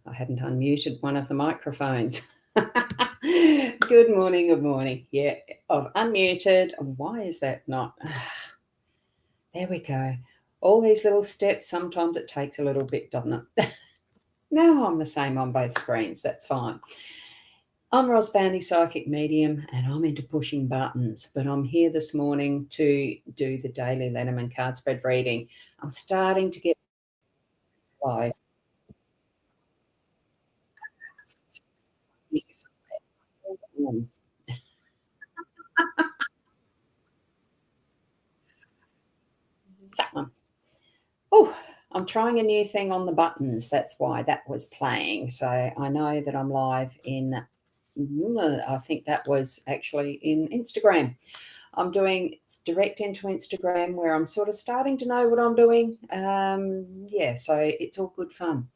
I hadn't unmuted one of the microphones. Good morning, good morning. Yeah, I've unmuted. Why is that not? There we go. All these little steps, sometimes it takes a little bit, doesn't it? Now I'm the same on both screens. That's fine. I'm Boundy, psychic medium, and I'm into pushing buttons, but I'm here this morning to do the daily Lenormand card spread reading. I'm starting to get live. That one. Oh, I'm trying a new thing on the buttons. That's why that was playing. So I know that I'm live in, I think that was actually in Instagram. I'm doing direct into Instagram where I'm sort of starting to know what I'm doing. Yeah, so it's all good fun.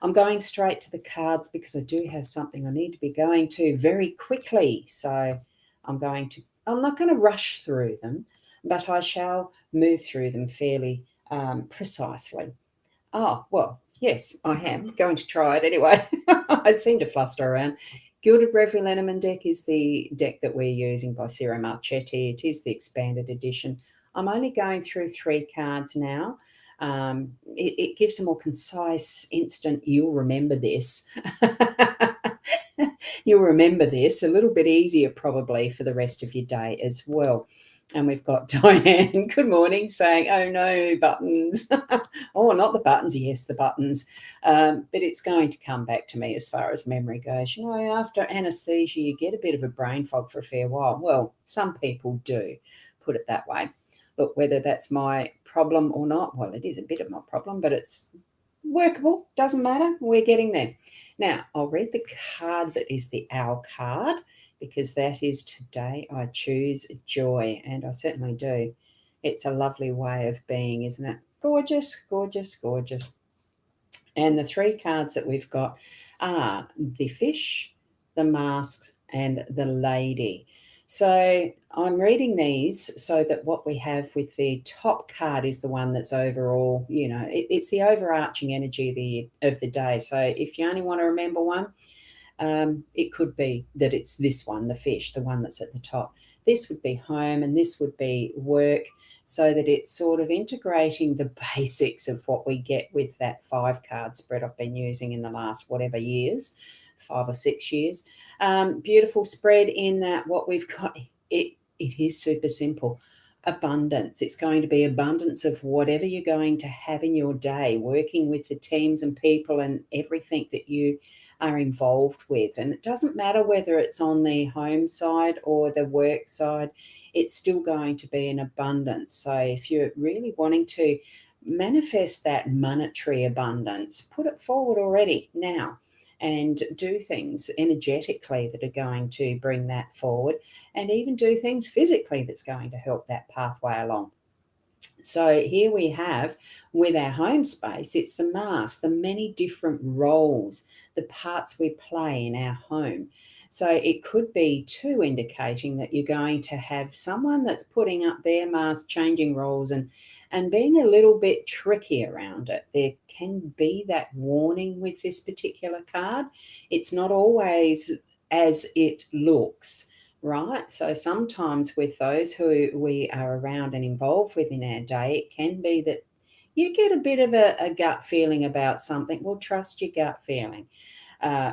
I'm going straight to the cards because I do have something I need to be going to very quickly. So I'm not going to rush through them, but I shall move through them fairly precisely. Oh, well, yes, I am going to try it anyway. I seem to fluster around. Gilded Reverie Lenormand deck is the deck that we're using by Ciro Marchetti. It is the expanded edition. I'm only going through 3 cards now. It gives a more concise, instant, you'll remember this. You'll remember this a little bit easier probably for the rest of your day as well. And we've got Diane, good morning, saying, oh no, buttons. Oh, not the buttons. Yes, the buttons. But it's going to come back to me as far as memory goes. You know, after anesthesia, you get a bit of a brain fog for a fair while. Well, some people do, put it that way. Look, whether that's my problem or not, well, it is a bit of my problem, but it's workable. Doesn't matter. We're getting there. Now, I'll read the card that is the Owl card because that is today I choose joy, and I certainly do. It's a lovely way of being, isn't it? Gorgeous, gorgeous, gorgeous. And the 3 cards that we've got are the fish, the mask, and the lady. So I'm reading these so that what we have with the top card is the one that's overall, you know, it's the overarching energy of the day. So if you only want to remember one, it could be that it's this one, the fish, the one that's at the top. This would be home and this would be work, so that it's sort of integrating the basics of what we get with that 5 card spread I've been using in the last whatever years, 5 or 6 years. Beautiful spread in that what we've got, it is super simple. Abundance. It's going to be abundance of whatever you're going to have in your day, working with the teams and people and everything that you are involved with. And it doesn't matter whether it's on the home side or the work side, it's still going to be an abundance. So if you're really wanting to manifest that monetary abundance, put it forward already now and do things energetically that are going to bring that forward, and even do things physically that's going to help that pathway along. So here we have, with our home space, it's the mask, the many different roles, the parts we play in our home. So it could be too indicating that you're going to have someone that's putting up their mask, changing roles and being a little bit tricky around it. There can be that warning with this particular card. It's not always as it looks, right? So sometimes with those who we are around and involved with in our day, it can be that you get a bit of a gut feeling about something. Well, trust your gut feeling.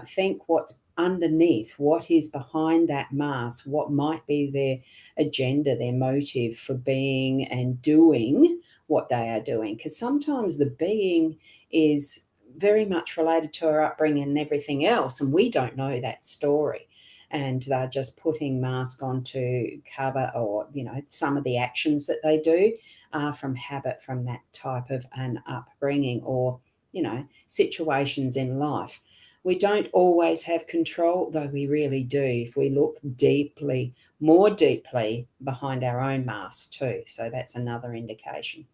Think what's underneath, what is behind that mask, what might be their agenda, their motive for being and doing what they are doing. Because sometimes the being is very much related to our upbringing and everything else, and we don't know that story. And they're just putting mask on to cover, or, you know, some of the actions that they do are from habit, from that type of an upbringing, or, you know, situations in life. We don't always have control, though we really do, if we look deeply, more deeply behind our own mask too. So that's another indication,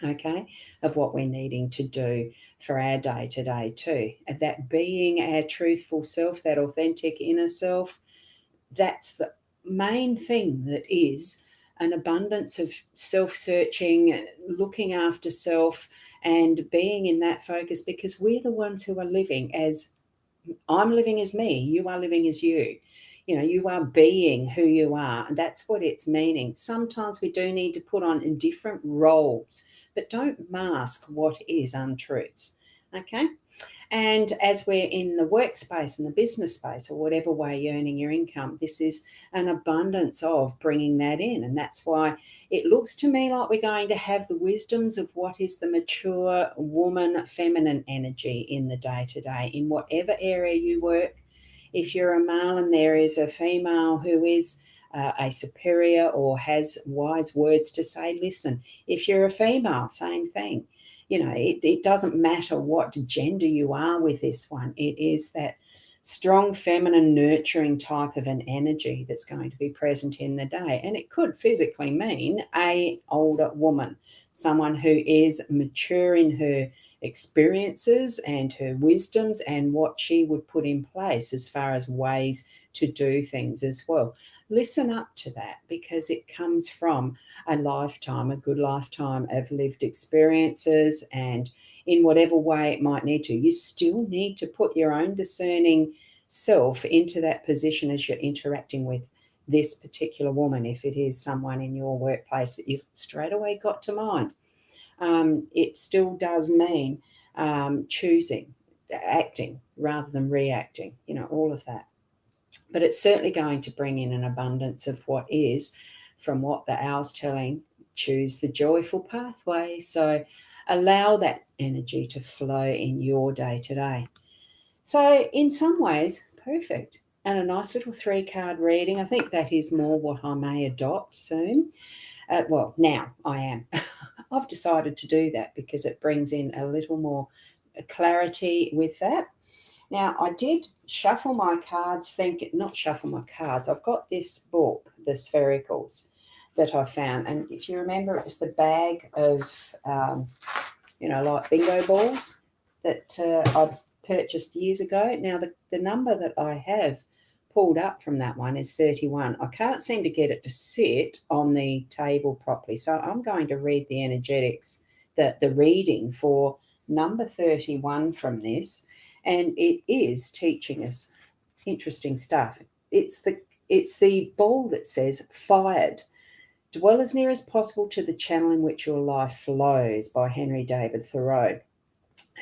okay, of what we're needing to do for our day to day too. And that being our truthful self, that authentic inner self, that's the main thing, that is an abundance of self-searching, looking after self, and being in that focus, because we're the ones who are living as I'm living as me, you are living as you. You are being who you are, and that's what it's meaning. Sometimes we do need to put on different roles, but don't mask what is untruths. Okay? And as we're in the workspace and the business space, or whatever way you're earning your income, this is an abundance of bringing that in. And that's why it looks to me like we're going to have the wisdoms of what is the mature woman, feminine energy in the day to day, in whatever area you work. If you're a male and there is a female who is a superior or has wise words to say, listen. If you're a female, same thing. It doesn't matter what gender you are with this one. It is that strong feminine nurturing type of an energy that's going to be present in the day. And it could physically mean a older woman, someone who is mature in her experiences and her wisdoms and what she would put in place as far as ways to do things as well. Listen up to that, because it comes from a lifetime, a good lifetime of lived experiences, and in whatever way it might need to. You still need to put your own discerning self into that position as you're interacting with this particular woman, if it is someone in your workplace that you've straight away got to mind. It still does mean choosing, acting rather than reacting, all of that. But it's certainly going to bring in an abundance of what is, from what the owl's telling, choose the joyful pathway. So allow that energy to flow in your day to day. So in some ways, perfect. And a nice little 3-card reading. I think that is more what I may adopt soon. Now I am. I've decided to do that because it brings in a little more clarity with that. Now, I did shuffle my cards, not shuffle my cards. I've got this book, The Sphericals, that I found. And if you remember, it was the bag of, like bingo balls that I purchased years ago. Now, the number that I have pulled up from that one is 31. I can't seem to get it to sit on the table properly. So I'm going to read the energetics, the reading for number 31 from this. And it is teaching us interesting stuff. It's the ball that says fired. Dwell as near as possible to the channel in which your life flows, by Henry David Thoreau.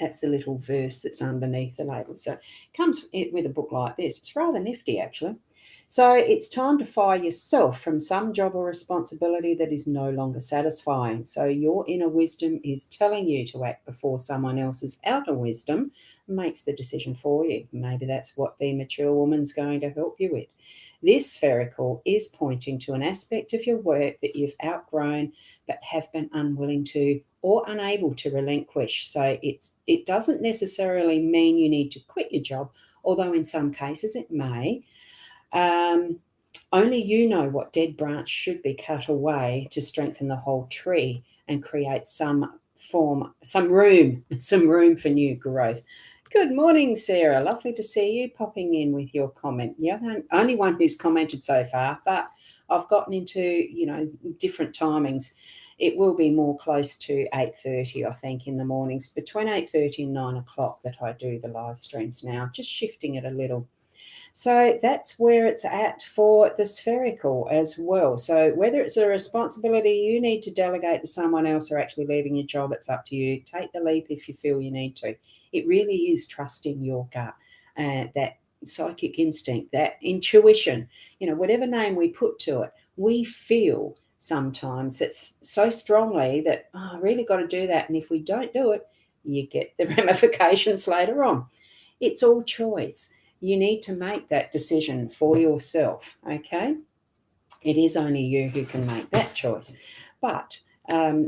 That's the little verse that's underneath the label. So it comes with a book like this. It's rather nifty, actually. So it's time to fire yourself from some job or responsibility that is no longer satisfying. So your inner wisdom is telling you to act before someone else's outer wisdom makes the decision for you. Maybe that's what the mature woman's going to help you with. This spherical is pointing to an aspect of your work that you've outgrown but have been unwilling to or unable to relinquish. So it doesn't necessarily mean you need to quit your job, although in some cases it may. Only you know what dead branch should be cut away to strengthen the whole tree and create some room for new growth. Good morning, Sarah. Lovely to see you popping in with your comment. You're the only one who's commented so far, but I've gotten into, different timings. It will be more close to 8:30, I think, in the mornings, between 8:30 and 9 o'clock that I do the live streams now, just shifting it a little. So that's where it's at for the spherical as well. So whether it's a responsibility you need to delegate to someone else or actually leaving your job, it's up to you. Take the leap if you feel you need to. It really is trusting your gut, that psychic instinct, that intuition, whatever name we put to it, we feel sometimes that's so strongly that, I really got to do that. And if we don't do it, you get the ramifications later on. It's all choice. You need to make that decision for yourself, okay? It is only you who can make that choice. But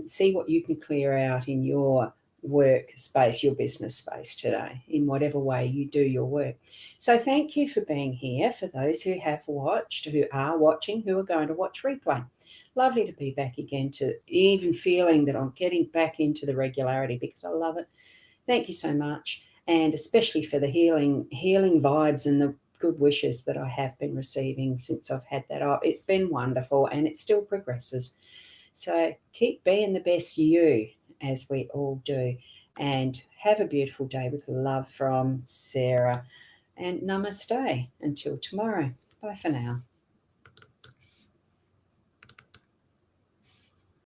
see what you can clear out in your work space, your business space today, in whatever way you do your work. So thank you for being here. For those who have watched, who are watching, who are going to watch replay. Lovely to be back again, to even feeling that I'm getting back into the regularity, because I love it. Thank you so much. And especially for the healing vibes and the good wishes that I have been receiving since I've had that up. It's been wonderful, and it still progresses. So keep being the best you. as we all do. And have a beautiful day with love from Sarah. And namaste until tomorrow. Bye for now.